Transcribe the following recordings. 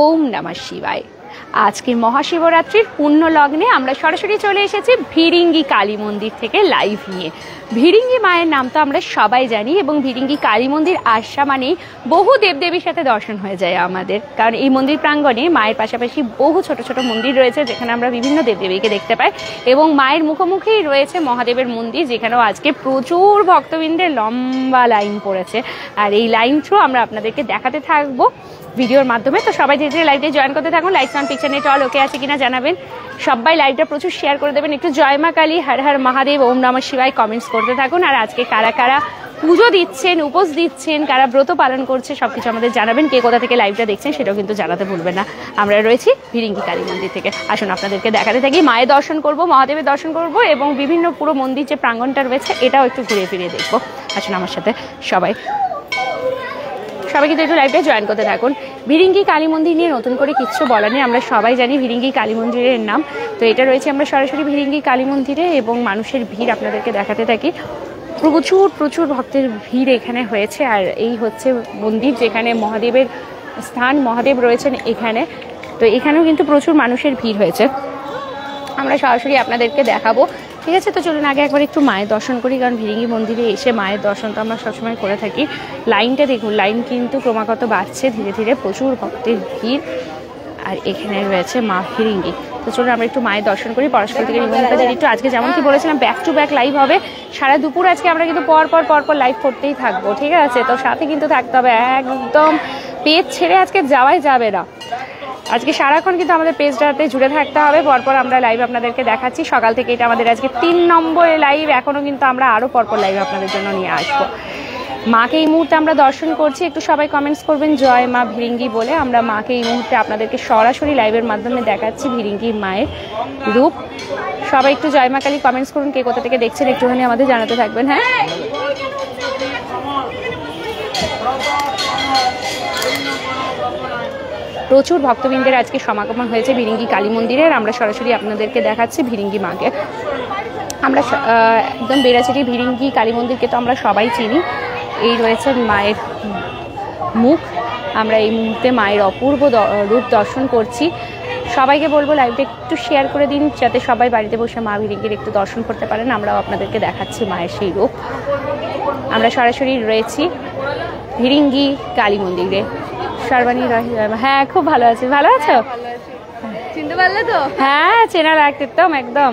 ওম নমঃ শিবায়। আজকে মহাশিবরাত্রির পুণ্য লগ্নে আমরা সরাসরি চলে এসেছি ভিরিঙ্গি কালী মন্দির থেকে লাইভ নিয়ে। ভিরিঙ্গি মায়ের নাম তো আমরা সবাই জানি এবং ভিরিঙ্গি কালী মন্দির আসা মানেই বহু দেবদেবীর সাথে দর্শন হয়ে যায় আমাদের, কারণ এই মন্দির প্রাঙ্গণে মায়ের পাশাপাশি বহু ছোট ছোট মন্দির রয়েছে যেখানে আমরা বিভিন্ন দেবদেবীকে দেখতে পাই এবং মায়ের মুখোমুখিই রয়েছে মহাদেবের মন্দির, যেখানেও আজকে প্রচুর ভক্তবৃন্দের লম্বা লাইন পড়েছে। আর এই লাইন থ্রু আমরা আপনাদেরকে দেখাতে থাকবো ভিডিওর মাধ্যমে। তো সবাই ধীরে ধীরে লাইভে জয়েন করতে থাকুন। Like sound picture net all ওকে আছে কিনা জানাবেন। সবাই লাইভটা প্রচুর শেয়ার করে দেবেন। একটু জয় মা কালী, হর হর মহাদেব, ওম নমঃ শিবায় কমেন্টস করতে থাকুন। আর আজকে কারা কারা পুজো দিচ্ছেন, উপোস দিচ্ছেন, কারা ব্রত পালন করছে সবকিছু আমাদের জানাবেন। কে কোথা থেকে লাইভটা দেখছেন সেটাও কিন্তু জানাতে ভুলবেন না। আমরা রয়েছি ভিরিঙ্গি কালী মন্দির থেকে। আসুন আপনাদেরকে দেখাতে থাকি। মায়ের দর্শন করব, মহাদেবের দর্শন করব এবং বিভিন্ন পুরো মন্দির যে প্রাঙ্গণটা রয়েছে এটাও একটু ঘুরে ফিরিয়ে দেখবো। আসুন আমার সাথে সবাই কিন্তু একটু লাইভে জয়েন করতে থাকুন। ভিরিঙ্গি কালী মন্দির নিয়ে নতুন করে কিচ্ছু বলা নেই, আমরা সবাই জানি ভিরিঙ্গি কালী মন্দিরের নাম। তো এটা রয়েছে আমরা সরাসরি ভিরিঙ্গি কালী মন্দিরে এবং মানুষের ভিড় আপনাদেরকে দেখাতে থাকি। প্রচুর প্রচুর ভক্তের ভিড় এখানে হয়েছে। আর এই হচ্ছে মন্দির যেখানে মহাদেবের স্থান, মহাদেব রয়েছেন এখানে। তো এখানেও কিন্তু প্রচুর মানুষের ভিড় হয়েছে, আমরা সরাসরি আপনাদেরকে দেখাবো। ঠিক আছে, তো চলুন আগে একবার একটু মায়ের দর্শন করি, কারণ ভিরিঙ্গি মন্দিরে এসে মায়ের দর্শন তো আমরা সবসময় করে থাকি। লাইনটা দেখুন, লাইন কিন্তু ক্রমাগত বাড়ছে ধীরে ধীরে, প্রচুর ভক্তের ভিড়। আর এখানে রয়েছে মা ভিরিঙ্গি। তো চলুন আমরা একটু মায়ের দর্শন করি। পরস্পর থেকে রিমোটটা যদি একটু, আজকে যেমন কি বলেছিলাম ব্যাক টু ব্যাক লাইভ হবে সারা দুপুর। আজকে আমরা কিন্তু পর লাইভ করতেই থাকবো, ঠিক আছে? তো সাথে কিন্তু থাকতে হবে, একদম পেজ ছেড়ে আজকে যাওয়াই যাবে না। আজকে সারাক্ষণ কিন্তু আমাদের পেজটাতে জুড়ে থাকতে হবে। পরপর আমরা লাইভ আপনাদেরকে দেখাচ্ছি সকাল থেকে। এটা আমাদের আজকে 3 নম্বরে লাইভ। এখনও কিন্তু আমরা আরও পরপর লাইভ আপনাদের জন্য নিয়ে আসবো। মাকে এই মুহূর্তে আমরা দর্শন করছি। একটু সবাই কমেন্টস করবেন জয় মা ভিরিঙ্গি বলে। আমরা মাকে এই মুহূর্তে আপনাদেরকে সরাসরি লাইভের মাধ্যমে দেখাচ্ছি ভিরিঙ্গি মায়ের রূপ। সবাই একটু জয় মা কালী কমেন্টস করুন। কে কোথা থেকে দেখছেন একটুখানি আমাদের জানাতে থাকবেন। হ্যাঁ, প্রচুর ভক্তবৃন্দের আজকে সমাগমন হয়েছে ভিরিঙ্গি কালী মন্দিরের। আমরা সরাসরি আপনাদেরকে দেখাচ্ছি ভিরিঙ্গি মাকে। আমরা একদম বেড়াচিটি ভিরিঙ্গি কালী মন্দিরকে তো আমরা সবাই চিনি। এই রয়েছে মায়ের মুখ। আমরা এই মুহূর্তে মায়ের অপূর্ব রূপ দর্শন করছি। সবাইকে বলবো লাইভটা একটু শেয়ার করে দিন, যাতে সবাই বাড়িতে বসে মা ভিরিঙ্গির একটু দর্শন করতে পারেন। আমরাও আপনাদেরকে দেখাচ্ছি মায়ের সেই রূপ। আমরা সরাসরি রয়েছি ভিরিঙ্গি কালী মন্দিরে। সর্বাণী রাহি, হ্যাঁ খুব ভালো আছি। ভালো আছো? চিনতে পারলে তো? হ্যাঁ, চেনা লাগতাম একদম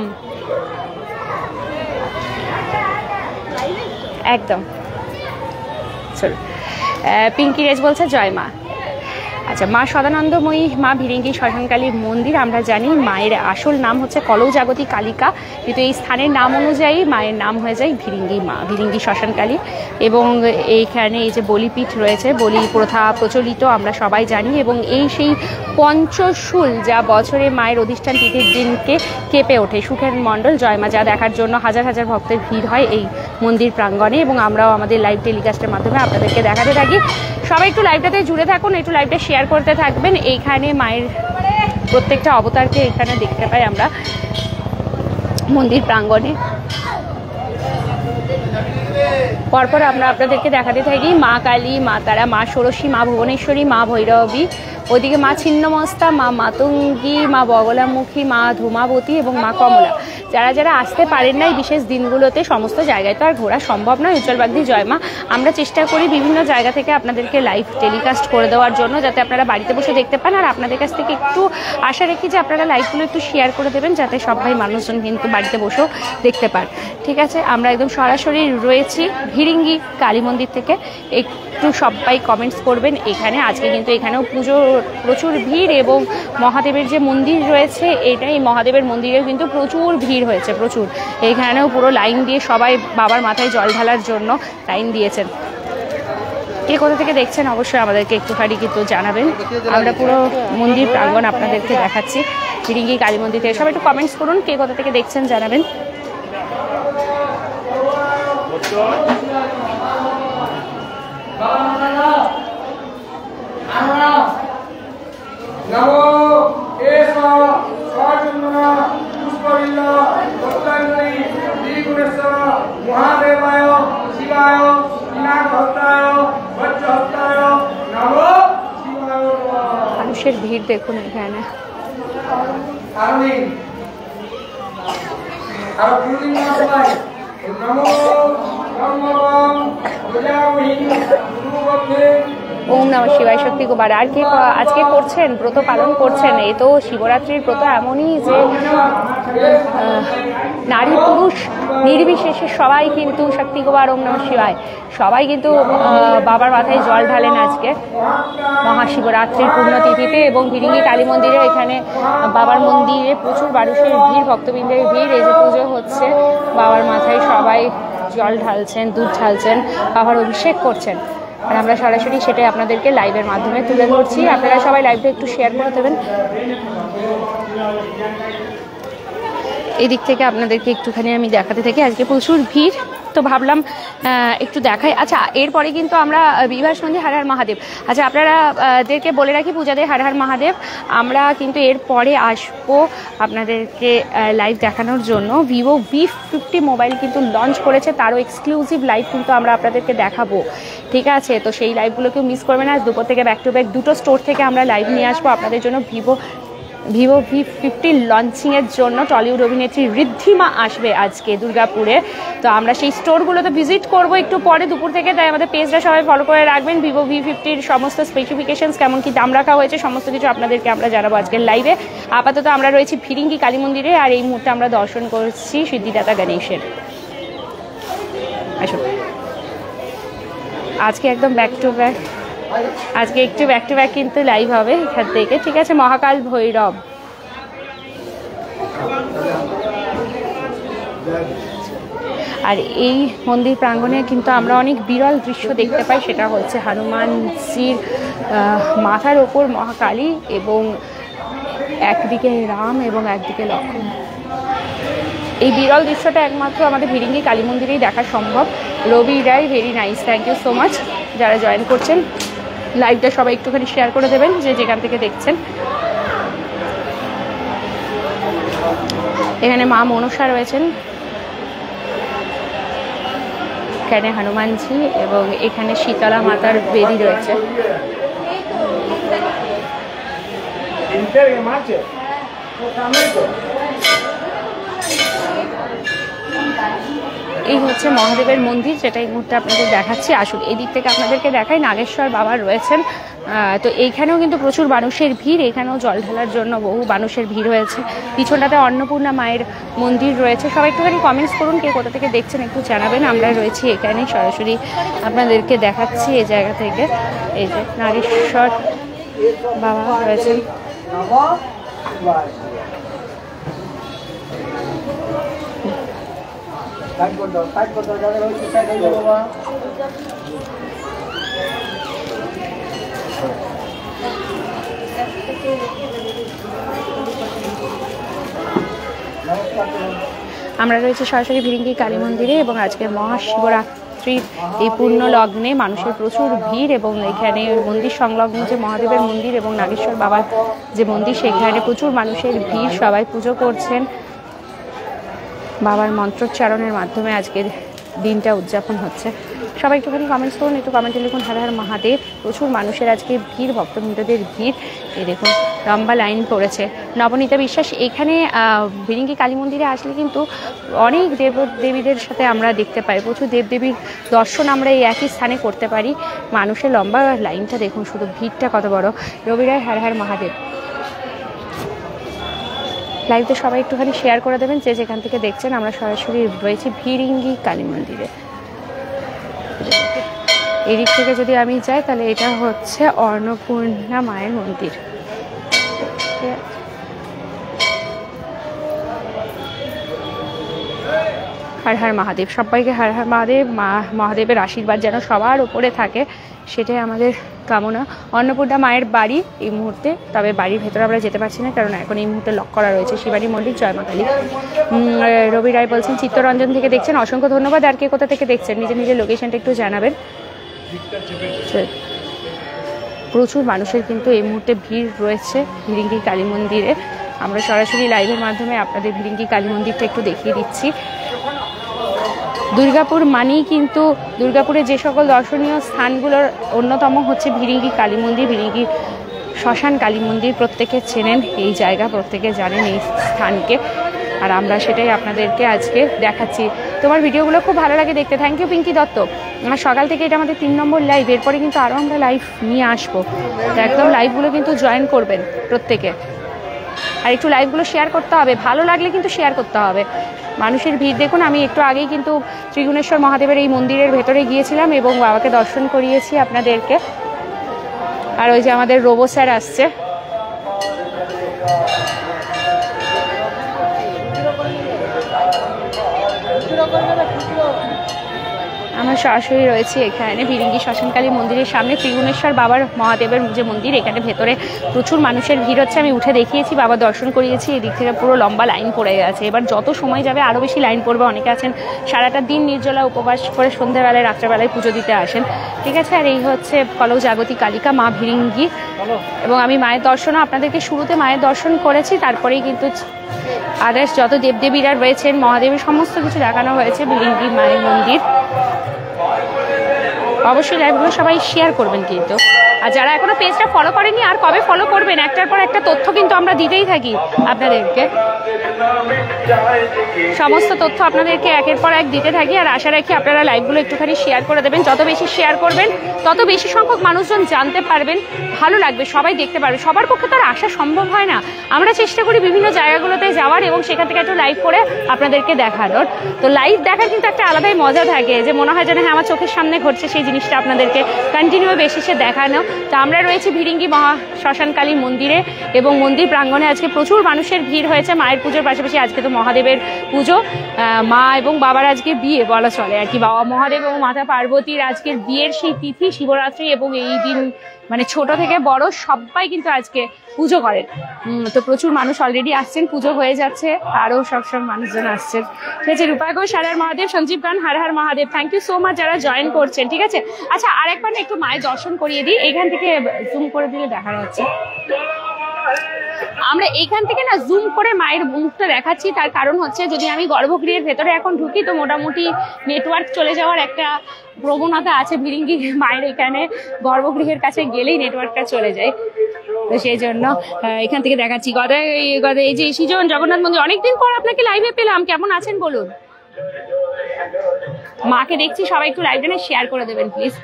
একদম। চলো, পিঙ্কি রেজ বলছে জয় মা। আচ্ছা, মা সদানন্দময়ী মা ভিরিঙ্গি শ্মশানকালীর মন্দির। আমরা জানি মায়ের আসল নাম হচ্ছে কলৌ জাগতি কালিকা, কিন্তু এই স্থানের নাম অনুযায়ী মায়ের নাম হয়ে যায় ভিরিঙ্গি মা, ভিরিঙ্গি শ্মশানকালী। এবং এইখানে এই যে বলিপীঠ রয়েছে, বলি প্রথা প্রচলিত আমরা সবাই জানি। এবং এই সেই পঞ্চশূল যা বছরে মায়ের অধিষ্ঠান তিথির দিনকে কেঁপে ওঠে, সুখের মণ্ডল জয় মা, যা দেখার জন্য হাজার হাজার ভক্তের ভিড় হয় এই মন্দির প্রাঙ্গণে। এবং আমরাও আমাদের লাইভ টেলিকাস্টের মাধ্যমে আপনাদেরকে দেখাতে থাকি। সবাই একটু লাইভটাতে জুড়ে থাকুন, একটু লাইভটা শেয়ার করতে থাকবেন। এইখানে মায়ের প্রত্যেকটা অবতারকে এখানে দেখতে পাই আমরা মন্দির প্রাঙ্গণে। পরপর আমরা আপনাদেরকে দেখাতে থাকি মা কালী, মা তারা, মা ষোড়শী, মা ভুবনেশ্বরী, মা ভৈরবী, ওইদিকে মা ছিন্নমস্তা, মা মাতঙ্গী, মা বগলামুখী, মা ধূমাবতী এবং মা কমলা। যারা যারা আসতে পারেন না এই বিশেষ দিনগুলোতে, সমস্ত জায়গায় তো আর ঘোরা সম্ভব নয়। উজ্জ্বলবাগদি জয় মা। আমরা চেষ্টা করি বিভিন্ন জায়গা থেকে আপনাদেরকে লাইভ টেলিকাস্ট করে দেওয়ার জন্য, যাতে আপনারা বাড়িতে বসে দেখতে পান। আর আপনাদের কাছ থেকে একটু আশা রেখি যে আপনারা লাইভগুলো একটু শেয়ার করে দেবেন, যাতে সবাই মানুষজন কিন্তু বাড়িতে বসেও দেখতে পান। ঠিক আছে, আমরা একদম সরাসরি রয়েছি ভিরিঙ্গি কালী মন্দির থেকে। একটু সবাই কমেন্টস করবেন। এখানে আজকে কিন্তু এখানেও পুজো প্রচুর ভিড় এবং মহাদেবের যে মন্দির রয়েছে এই মহাদেবের মন্দিরেও কিন্তু প্রচুর ভিড় হয়েছে, প্রচুর। এইখানেও পুরো লাইন দিয়ে সবাই বাবার মাথায় জল ঢালার জন্য লাইন দিয়েছেন। কে কোথা থেকে দেখছেন অবশ্যই আমাদেরকে একটুখানি কিন্তু জানাবেন। আমরা পুরো মন্দির প্রাঙ্গণ আপনাদেরকে দেখাচ্ছি ভিরিঙ্গি কালী মন্দির থেকে। সবাই একটু কমেন্টস করুন, কে কোথা থেকে দেখছেন জানাবেন। মানুষের ভিড় দেখুন এখানে। ওম নমঃ শিবায়। শক্তি গোবার আর কে আজকে করছেন, ব্রত পালন করছেন? এই তো শিবরাত্রির ব্রত এমনই যে নারী পুরুষ নির্বিশেষে সবাই কিন্তু শক্তি গোবার ওম নমঃ শিবায় সবাই কিন্তু বাবার মাথায় জল ঢালেন আজকে মহাশিবরাত্রির পুণ্যতিথিতে। এবং ভিরিঙ্গি কালী মন্দিরে এখানে বাবার মন্দিরে প্রচুর মানুষের ভিড়, ভক্তবৃন্দের ভিড়। এই যে পুজো হচ্ছে, বাবার মাথায় সবাই জল ঢালছেন, দুধ ঢালছেন, বাবার অভিষেক করছেন। আর আমরা সরাসরি সেটাই আপনাদেরকে লাইভের মাধ্যমে তুলে ধরছি। আপনারা সবাই লাইভটা একটু শেয়ার করে দেবেন। এই দিক থেকে আপনাদেরকে একটুখানি আমি দেখাতে থাকি। আজকে প্রচুর ভিড়, তো ভাবলাম একটু দেখাই। আচ্ছা, এরপরে কিন্তু আমরা বিবাহ সন্ধি হর হর মহাদেব। আচ্ছা, আপনারাদেরকে বলে রাখি পূজাদের হর হর মহাদেব। আমরা কিন্তু এরপরে আসবো আপনাদেরকে লাইভ দেখানোর জন্য। ভিভো V50 মোবাইল কিন্তু লঞ্চ করেছে, তারও এক্সক্লুসিভ লাইভ কিন্তু আমরা আপনাদেরকে দেখাবো। ঠিক আছে, তো সেই লাইভগুলোকেও মিস করবেন না। দুপুর থেকে ব্যাক টু ব্যাক দুটো স্টোর থেকে আমরা লাইভ নিয়ে আসবো আপনাদের জন্য। ভিভো V50 লঞ্চিংয়ের জন্য টলিউড অভিনেত্রী ঋদ্ধিমা আসবে আজকে দুর্গাপুরে। তো আমরা সেই স্টোরগুলোতে ভিজিট করব একটু পরে দুপুর থেকে, তাই আমাদের পেজটা সবাই ফলো করে রাখবেন। ভিভো V50-র সমস্ত স্পেসিফিকেশনস, কেমন কি দাম রাখা হয়েছে, সমস্ত কিছু আপনাদেরকে আমরা জানাবো আজকের লাইভে। আপাতত আমরা রয়েছি ভিরিঙ্গি কালী মন্দিরে, আর এই মুহূর্তে আমরা দর্শন করছি সিদ্ধিদাতা গণেশের। আসুন, আজকে একদম ব্যাক টু ব্যাক, আজকে একটু ব্যাক টু ব্যাক কিন্তু লাইভ হবে এখান থেকে। ঠিক আছে, মহাকাল ভৈরব। আর এই মন্দির প্রাঙ্গণে কিন্তু আমরা অনেক বিরল দৃশ্য দেখতে পাই। সেটা হচ্ছে হনুমানজির মাথার ওপর মহাকালী, এবং একদিকে রাম এবং একদিকে লক্ষ্মণ। এই বিরল দৃশ্যটা একমাত্র আমাদের ভিরিঙ্গি কালী মন্দিরেই দেখা সম্ভব। Rabi Roy, very nice, thank you so much যারা জয়েন করছেন। লাইভটা সবাই একটুখানি শেয়ার করে দেবেন যে যেখান থেকে দেখছেন। এখানে মা মনসা রয়েছেন, এখানে হনুমানজি, এবং এখানে শীতলা মাতার বেদি রয়েছে। এই হচ্ছে মহাদেবের মন্দির, যেটা এই মুহূর্তে আপনাদের দেখাচ্ছি। আসুন, এই দিক থেকে আপনাদেরকে দেখাই। নাগেশ্বর বাবা রয়েছেন, তো এইখানেও কিন্তু প্রচুর মানুষের ভিড়। এখানেও জল ঢালার জন্য বহু মানুষের ভিড় হয়েছে। পিছনটাতে অন্নপূর্ণা মায়ের মন্দির রয়েছে। সবাই একটুখানি কমেন্টস করুন কে কোথা থেকে দেখছেন, একটু জানাবেন। আমরা রয়েছি এখানে সরাসরি আপনাদেরকে দেখাচ্ছি এই জায়গা থেকে। এই যে নাগেশ্বর বাবা রয়েছেন। আমরা রয়েছে সরাসরি ভিরিঙ্গি কালী মন্দিরে, এবং আজকে মহাশিবরাত্রির এই পূর্ণ লগ্নে মানুষের প্রচুর ভিড়। এবং এখানে মন্দির সংলগ্ন যে মহাদেবের মন্দির এবং নাগেশ্বর বাবার যে মন্দির, সেখানে প্রচুর মানুষের ভিড়। সবাই পুজো করছেন, বাবার মন্ত্রোচ্চারণের মাধ্যমে আজকের দিনটা উদযাপন হচ্ছে। সবাই একটুখানি কমেন্টস করুন, একটু কমেন্টে লিখুন হর হর মহাদেব। প্রচুর মানুষের আজকে ভিড়, ভক্তবৃন্দদের ভিড়। এই দেখুন লম্বা লাইন পড়েছে। নবনীতা বিশ্বাস, এখানে ভিরিঙ্গি কালী মন্দিরে আসলে কিন্তু অনেক দেবদেবীদের সাথে আমরা দেখতে পাই। প্রচুর দেবদেবীর দর্শন আমরা এই একই স্থানে করতে পারি। মানুষের লম্বা লাইনটা দেখুন, শুধু ভিড়টা কত বড়। রবি রায়, হর হর মহাদেব। লাইভটা সবাই একটুখানি শেয়ার করে দেবেন যে যেখান থেকে দেখছেন। আমরা সরাসরি রয়েছি ভিরিঙ্গি কালী মন্দিরে। এই দিক থেকে যদি আমি যাই, তাহলে এটা হচ্ছে অন্নপূর্ণা মায়ের মন্দির। হর হর মহাদেব। সবাইকে হর হর মহাদেব। মহাদেবের আশীর্বাদ যেন সবার উপরে থাকে, সেটাই আমাদের কামনা। অন্নপূর্ণা মায়ের বাড়ি এই মুহূর্তে, তবে বাড়ির ভেতরে আমরা যেতে পারছি না, কারণ এখন এই মুহূর্তে লক করা রয়েছে। শিবানী মন্দির, জয় মা কালী। রবি রায় বলছেন চিত্তরঞ্জন থেকে দেখছেন, অসংখ্য ধন্যবাদ। আর কে কোথা থেকে দেখছেন নিজের নিজের লোকেশনটা একটু জানাবেন। প্রচুর মানুষের কিন্তু এই মুহূর্তে ভিড় রয়েছে ভিরিঙ্গি কালী মন্দিরে। আমরা সরাসরি লাইভের মাধ্যমে আপনাদের ভিরিঙ্গি কালী মন্দিরটা একটু দেখিয়ে দিচ্ছি। দুর্গাপুর মানেই কিন্তু দুর্গাপুরে যে সকল দর্শনীয় স্থানগুলোর অন্যতম হচ্ছে ভিরিঙ্গি কালী মন্দির। ভিরিঙ্গি শ্মশান কালী মন্দির, প্রত্যেকে চেনেন এই জায়গা, প্রত্যেকে জানেন এই স্থানকে, আর আমরা সেটাই আপনাদেরকে আজকে দেখাচ্ছি। তোমার ভিডিওগুলো খুব ভালো লাগে দেখতে, থ্যাংক ইউ পিঙ্কি দত্ত। আর সকাল থেকে এটা আমাদের 3 নম্বর লাইভ, এরপরে কিন্তু আরও আমরা লাইভ নিয়ে আসবো, তো একদম লাইভগুলো কিন্তু জয়েন করবেন প্রত্যেকে। আর একটু লাইভগুলো শেয়ার করতে হবে, ভালো লাগলে কিন্তু শেয়ার করতে হবে। মানুষের ভিড় দেখুন, আমি একটু আগেই কিন্তু ত্রিগুণেশ্বর মহাদেবের এই মন্দিরের ভেতরে গিয়েছিলাম এবং বাবাকে দর্শন করিয়েছি আপনাদেরকে। আর ওই যে আমাদের রোবো স্যার আসছে। আমরা সরাসরি রয়েছি এখানে ভিরিঙ্গি শ্মশানকালী মন্দিরের সামনে, ত্রিগুণেশ্বর বাবার মহাদেবের যে মন্দির, এখানে ভেতরে প্রচুর মানুষের ভিড় হচ্ছে। আমি উঠে দেখিয়েছি, বাবা দর্শন করিয়েছি, এদিক থেকে পুরো লম্বা লাইন পড়ে গেছে। এবার যত সময় যাবে আরও বেশি লাইন পড়বে। অনেকে আছেন সারাটা দিন নির্জলা উপবাস করে সন্ধ্যাবেলায় রাত্রেবেলায় পুজো দিতে আসেন, ঠিক আছে। আর এই হচ্ছে কলৌ জাগতি কালিকা মা ভিরিঙ্গি, এবং আমি মায়ের দর্শনও আপনাদেরকে শুরুতে মায়ের দর্শন করেছি, তারপরেই কিন্তু আদার্স যত দেবদেবীরা রয়েছেন, মহাদেবের সমস্ত কিছু দেখানো হয়েছে ভিরিঙ্গি মায়ের মন্দির। অবশ্যই লাইভগুলো সবাই শেয়ার করবেন কিন্তু, আর যারা এখনো পেজটা ফলো করেনি আর কবে ফলো করবেন, একটার পর একটা তথ্য কিন্তু আমরা দিতেই থাকি আপনাদেরকে, সমস্ত তথ্য আপনাদেরকে একের পর এক দিতে থাকি। আর আশা রাখি আপনারা লাইভগুলো একটুখানি শেয়ার করে দেবেন, যত বেশি শেয়ার করবেন তত বেশি সংখ্যক মানুষজন জানতে পারবেন, ভালো লাগবে, সবাই দেখতে পারবে। সবার পক্ষে তো আর আসা সম্ভব হয় না, আমরা চেষ্টা করি বিভিন্ন জায়গাগুলোতে যাওয়ার এবং সেখান থেকে একটু লাইভ করে আপনাদেরকে দেখানোর। তো লাইভ দেখার কিন্তু একটা আলাদাই মজা থাকে, যে মনে হয় যেন হ্যাঁ আমার চোখের সামনে ঘটছে সেই জিনিসটা আপনাদেরকে কন্টিনিউ বেসিসে দেখানো। তো আমরা রয়েছি ভিরিঙ্গি শ্মশানকালী মন্দিরে, এবং মন্দির প্রাঙ্গণে আজকে প্রচুর মানুষের ভিড় হয়েছে মায়ের পুজোর পাশাপাশি। আজকে তো মহাদেবের পুজো, মা এবং বাবার আজকে বিয়ে বলা চলে আর কি, বাবা মহাদেব এবং মাতা পার্বতীর আজকের বিয়ের সেই তিথি শিবরাত্রি, এবং এই দিন মানে ছোট থেকে বড় সবাই কিন্তু আজকে পুজো করেন। তো প্রচুর মানুষ অলরেডি আসছেন, পুজো হয়ে যাচ্ছে, আরও সবসময় মানুষজন আসছেন, ঠিক আছে। রূপা ঘোষ হর হর মহাদেব, সঞ্জীব গান Har Har Mahadev, thank you so much যারা জয়েন করছেন, ঠিক আছে। আচ্ছা, আরেকবার না একটু মায়ের দর্শন করিয়ে দিই, এখান থেকে জুম করে দিলে দেখা যাচ্ছে। আমরা এইখান থেকে না জুম করে মায়ের মুখটা দেখাচ্ছি, তার কারণ হচ্ছে যদি আমি গর্ভগৃহের ভেতরে এখন ঢুকি তো মোটামুটি নেটওয়ার্ক চলে যাওয়ার একটা প্রবণতা আছে। ভিরিঙ্গি মায়ের এখানে গর্ভগৃহের কাছে গেলেই নেটওয়ার্কটা চলে যায়, তো সেই জন্য এখান থেকে দেখাচ্ছি। এই যে সৃজন জগন্নাথ মন্দির, অনেকদিন পর আপনাকে লাইভে পেলাম, কেমন আছেন বলুন। মাকে দেখছি, সবাই একটু লাইভটা শেয়ার করে দেবেন প্লিজ।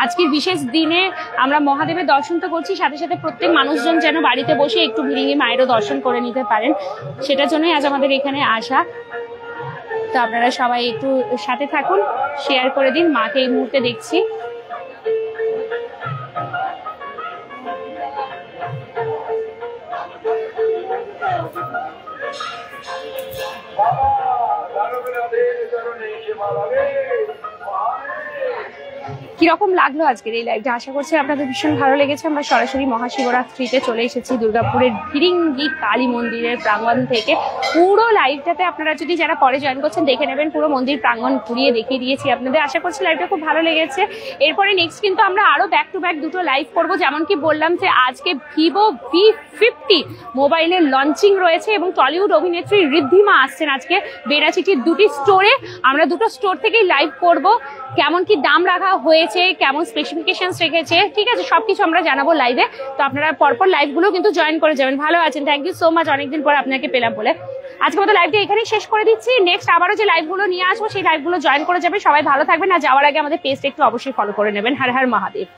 আজকের বিশেষ দিনে আমরা মহাদেবের দর্শন তো করছি, সাথে সাথে প্রত্যেক মানুষজন যেন বাড়িতে বসে একটু ভিরিঙ্গি মায়েরও দর্শন করে নিতে পারেন, সেটার জন্যই আজ আমাদের এখানে আসা। তো আপনারা সবাই একটু সাথে থাকুন, শেয়ার করে দিন। মাকে এই মুহূর্তে দেখছি। কিরকম লাগলো আজকের এই লাইভটা, আশা করছি আপনাদের ভীষণ ভালো লেগেছে। আমরা সরাসরি মহাশিবরাত্রিতে চলে এসেছি দুর্গাপুরের ভিরিঙ্গি কালী মন্দিরের প্রাঙ্গণ থেকে। পুরো লাইভটাতে আপনারা যদি যারা পরে জয়েন করছেন দেখে নেবেন, পুরো মন্দির প্রাঙ্গণ ঘুরিয়ে দেখিয়ে দিয়েছি আপনাদের। আশা করছি লাইভটা খুব ভালো লেগেছে। এরপরে নেক্সট কিন্তু আমরা আরো ব্যাক টু ব্যাক দুটো লাইভ করবো, যেমন কি বললাম যে আজকে ভিভো V50 মোবাইলের লঞ্চিং রয়েছে, এবং টলিউড অভিনেত্রী ঋদ্ধিমা আসছেন আজকে বেড়াচিটির দুটি স্টোরে। আমরা দুটো স্টোর থেকেই লাইভ করব, কেমন কি দাম রাখা হয়েছে, কেমন স্পেসিফিকেশনস রেখেছে, ঠিক আছে, সবকিছু আমরা জানাবো লাইভে। তো আপনারা পরপর লাইভগুলো কিন্তু জয়েন করে যাবেন। ভালো আছেন, থ্যাংক ইউ সো মাচ, অনেকদিন পর আপনাকে পেলাম বলে। আজকে মতো লাইভটা এখানেই শেষ করে দিচ্ছি। নেক্সট আবারও যে লাইভগুলো নিয়ে আসবো সেই লাইভগুলো জয়েন করে যাবে। সবাই ভালো থাকবেন, আর যাওয়ার আগে আমাদের পেজটা একটু অবশ্যই ফলো করে নেবেন। হর হর মহাদেব।